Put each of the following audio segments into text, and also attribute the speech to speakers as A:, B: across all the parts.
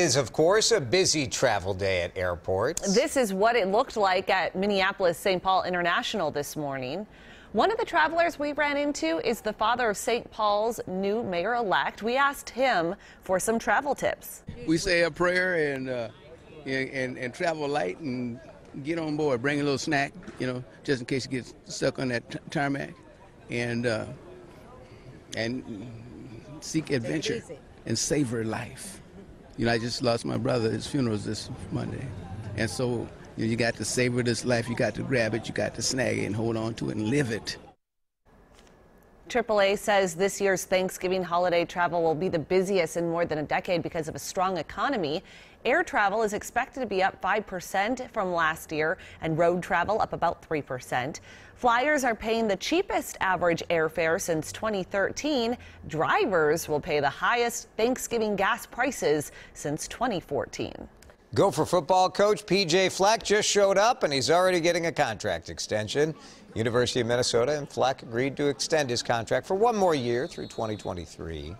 A: is, of course, a busy travel day at airports.
B: This is what it looked like at Minneapolis-St. Paul International this morning. One of the travelers we ran into is the father of St. Paul's new mayor-elect. We asked him for some travel tips.
C: We say a prayer and travel light and get on board. Bring a little snack, just in case you get stuck on that tarmac, and seek adventure and savor life. I just lost my brother. His funeral was this Monday, and so you got to savor this life. You got to grab it. You got to snag it and hold on to it and live it.
B: AAA says this year's Thanksgiving holiday travel will be the busiest in more than a decade because of a strong economy. Air travel is expected to be up 5% from last year and road travel up about 3%. Flyers are paying the cheapest average airfare since 2013. Drivers will pay the highest Thanksgiving gas prices since 2014.
A: Gopher football coach P.J. Fleck just showed up, and he's already getting a contract extension. University of Minnesota and Fleck agreed to extend his contract for one more year through 2023.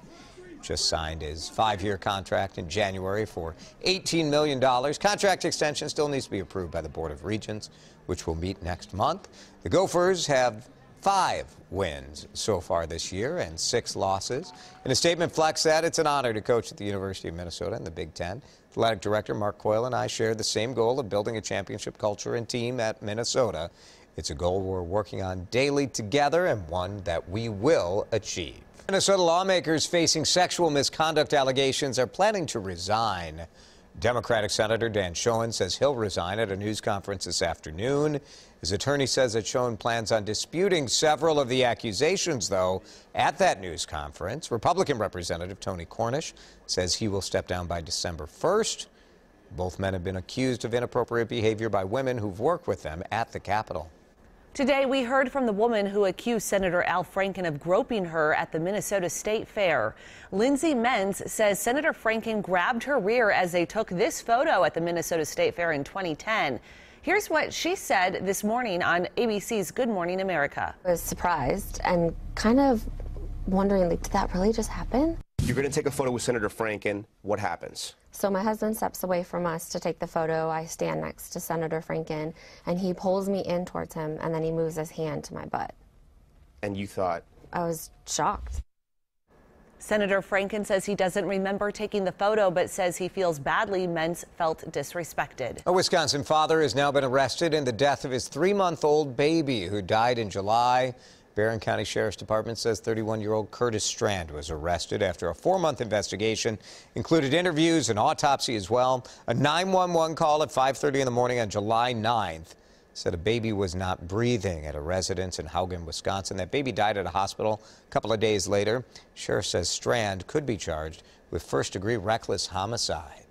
A: Just signed his 5-year contract in January for $18 million. Contract extension still needs to be approved by the Board of Regents, which will meet next month. The Gophers have 5 wins so far this year and 6 losses. In a statement, Fleck said it's an honor to coach at the University of Minnesota in the Big Ten. Athletic Director Mark Coyle and I share the same goal of building a championship culture and team at Minnesota. It's a goal we're working on daily together and one that we will achieve. Minnesota lawmakers facing sexual misconduct allegations are planning to resign. Democratic Senator Dan Schoen says he'll resign at a news conference this afternoon. His attorney says that Schoen plans on disputing several of the accusations, though, at that news conference. Republican Representative Tony Cornish says he will step down by December 1st. Both men have been accused of inappropriate behavior by women who've worked with them at the Capitol.
B: Today, we heard from the woman who accused Senator Al Franken of groping her at the Minnesota State Fair. Lindsay Menz says Senator Franken grabbed her rear as they took this photo at the Minnesota State Fair in 2010. Here's what she said this morning on ABC's Good Morning America.
D: I was surprised and kind of wondering, did that really just happen?
E: You're going to take a photo with Senator Franken. What happens?
D: So my husband steps away from us to take the photo. I stand next to Senator Franken, and he pulls me in towards him, and then he moves his hand to my butt.
E: And you thought?
D: I was shocked.
B: Senator Franken says he doesn't remember taking the photo, but says he feels badly Menz felt disrespected.
A: A Wisconsin father has now been arrested in the death of his 3-month-old baby who died in July. Barron County Sheriff's Department says 31-year-old Curtis Strand was arrested after a 4-month investigation, included interviews and autopsy as well. A 911 call at 5:30 in the morning on July 9th said a baby was not breathing at a residence in Haugen, Wisconsin. That baby died at a hospital a couple of days later. Sheriff says Strand could be charged with first-degree reckless homicide.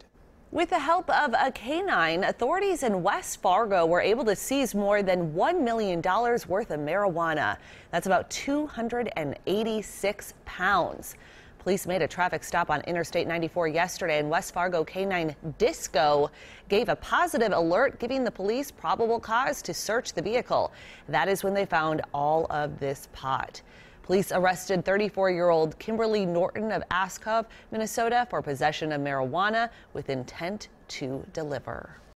B: With the help of a canine, authorities in West Fargo were able to seize more than $1 million worth of marijuana. That's about 286 pounds. Police made a traffic stop on Interstate 94 yesterday, and West Fargo Canine Disco gave a positive alert, giving the police probable cause to search the vehicle. That is when they found all of this pot. Police arrested 34-year-old Kimberly Norton of Ascov, Minnesota, for possession of marijuana with intent to deliver.